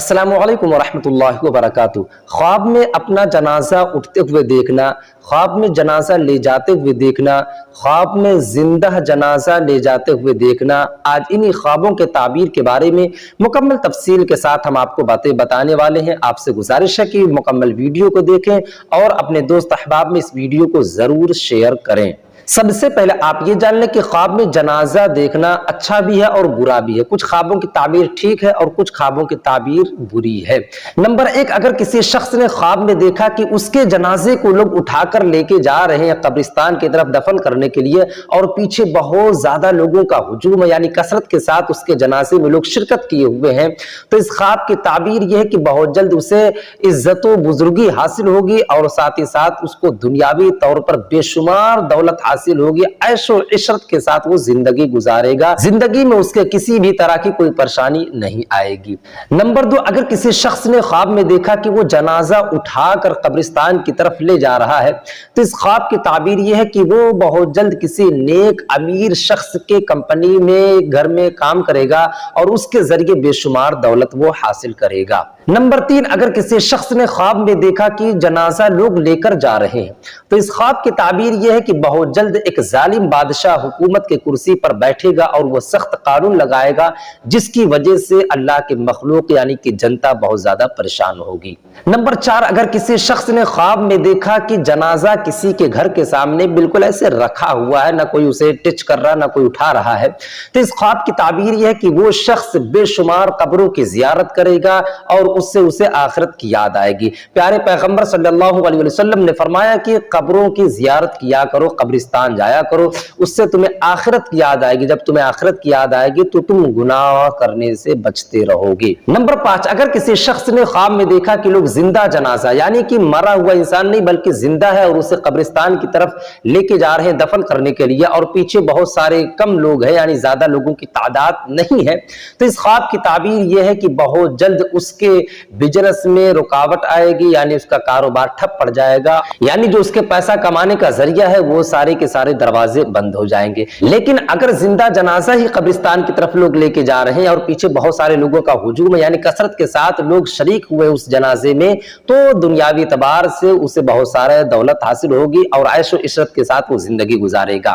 अस्सलामु अलैकुम वरहमतुल्लाहि वबरकातुहू। ख्वाब में अपना जनाजा उठते हुए देखना, ख्वाब में जनाजा ले जाते हुए देखना, ख्वाब में जिंदा जनाजा ले जाते हुए देखना, आज इन्हीं ख्वाबों के ताबीर के बारे में मुकम्मल तफसील के साथ हम आपको बातें बताने वाले हैं। आपसे गुजारिश है कि मुकम्मल वीडियो को देखें और अपने दोस्त अहबाब में इस वीडियो को जरूर शेयर करें। सबसे पहले आप ये जान लें कि ख्वाब में जनाजा देखना अच्छा भी है और बुरा भी है। कुछ ख्वाबों की ताबीर ठीक है और कुछ ख्वाबों की ताबीर बुरी है। नंबर एक, अगर किसी शख्स ने ख्वाब में देखा कि उसके जनाजे को लोग उठाकर लेके जा रहे हैं कब्रिस्तान की तरफ दफन करने के लिए और पीछे बहुत ज्यादा लोगों का हुजूम है, यानी कसरत के साथ उसके जनाजे में लोग शिरकत किए हुए हैं, तो इस ख्वाब की ताबीर यह है कि बहुत जल्द उसे इज्जत व बुजुर्गी हासिल होगी और साथ ही साथ उसको दुनियावी तौर पर बेशुमार दौलत हासिल होगी। ऐशो इशरत के साथ वो जिंदगी गुजारेगा, जिंदगी में उसके किसी भी तरह की कोई परेशानी नहीं आएगी। नंबर दो, अगर किसी शख्स ने ख्वाब में देखा कि वो जनाजा उठाकर कब्रिस्तान की तरफ ले जा रहा है, तो इस ख्वाब की ताबीर यह है कि वो बहुत जल्द किसी नेक अमीर शख्स के कंपनी में घर में काम करेगा और उसके जरिए बेशुमार दौलत वो हासिल करेगा। नंबर तीन, अगर किसी शख्स ने ख्वाब में देखा कि जनाजा लोग लेकर जा रहे हैं, तो इस ख्वाब की ताबीर यह है कि बहुत जल्द एक जालिम बादशाह हुकूमत के कुर्सी पर बैठेगा और वह सख्त कानून लगाएगा, जिसकी वजह से अल्लाह के मखलूक यानी कि जनता बहुत ज्यादा परेशान होगी। नंबर चार, अगर किसी शख्स ने ख्वाब में देखा कि जनाजा किसी के घर के सामने बिल्कुल ऐसे रखा हुआ है, ना कोई उसे टच कर रहा ना कोई उठा रहा है, तो इस ख्वाब की ताबीर यह है कि वो शख्स बेशुमार कब्रों की जियारत करेगा और उससे उसे आखिरत की याद आएगी। प्यारे पैगंबर सल्लल्लाहु अलैहि वसल्लम ने फरमाया कि कब्रों की जियारत किया करो, कब्रिस्तान जाया करो, उससे तुम्हें आखिरत की याद आएगी। जब तुम्हें आखिरत की याद आएगी तो तुम गुनाह करने से बचते रहोगे। नंबर पांच, अगर किसी शख्स ने ख्वाब में देखा कि लोग जिंदा जनाजा यानी कि मरा हुआ इंसान नहीं बल्कि जिंदा है और उसे कब्रिस्तान की तरफ लेके जा रहे हैं दफन करने के लिए और पीछे बहुत सारे कम लोग हैं, यानी ज्यादा लोगों की तादाद नहीं है, तो इस ख्वाब की ताबीर यह है कि बहुत जल्द उसके बिजनेस में रुकावट आएगी, यानी उसका कारोबार ठप पड़ जाएगा, यानी जो उसके पैसा कमाने का जरिया है वो सारे के सारे दरवाजे बंद हो जाएंगे। लेकिन अगर जिंदा जनाजा ही कब्रिस्तान की तरफ लोग लेके जा रहे हैं और पीछे बहुत सारे लोगों का हुजूम है, यानी कसरत के साथ लोग शरीक हुए उस जनाजे में, तो दुनियावी एतबार से उसे बहुत सारा दौलत हासिल होगी और ऐशो इशरत के साथ वो जिंदगी गुजारेगा।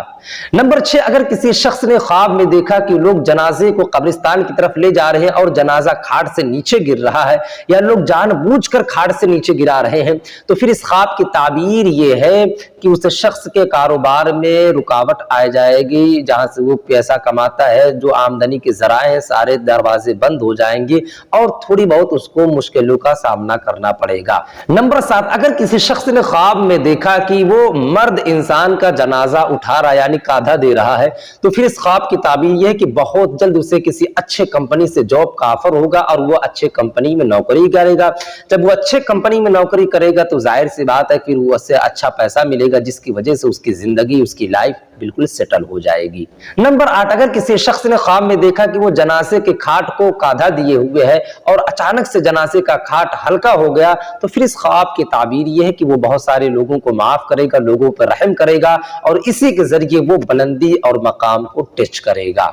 नंबर छह, अगर किसी शख्स ने ख्वाब में देखा कि लोग जनाजे को कब्रिस्तान की तरफ ले जा रहे हैं और जनाजा खाट से नीचे गिर रहा है या लोग जानबूझकर खाट से नीचे गिरा रहे हैं, तो फिर इस ख्वाब की ताबीर ये है कि उस शख्स के कारोबार में रुकावट आ जाएगी, जहां से वो पैसा कमाता है, जो आमदनी के जराए हैं सारे दरवाजे बंद हो जाएंगे और थोड़ी बहुत उसको मुश्किलों का सामना करना पड़ेगा। नंबर सात, अगर किसी शख्स ने ख्वाब में देखा कि वो मर्द इंसान का जनाजा उठा रहा यानी कांधा दे रहा है, तो फिर इस ख्वाब की ताबीर यह है कि बहुत जल्द उसे किसी अच्छे कंपनी से जॉब का ऑफर होगा और वो अच्छे कंपनी में नौकरी करेगा। जब वो अच्छे कंपनी में नौकरी करेगा तो जाहिर सी बात है फिर वो उससे अच्छा पैसा मिलेगा, जिसकी वजह से उसकी जिंदगी उसकी लाइफ बिल्कुल सेटल हो जाएगी। नंबर आठ, अगर किसी शख्स ने ख्वाब में देखा कि वो जनाजे के खाट को कांधा दिए हुए है और अचानक से जनाजे का खाट हल्का हो गया, तो फिर इस ख्वाब की ताबीर यह है कि वो बहुत सारे लोगों को माफ करेगा, लोगों पर रहम करेगा और इसी के जरिए वो बुलंदी और मकाम को टच करेगा।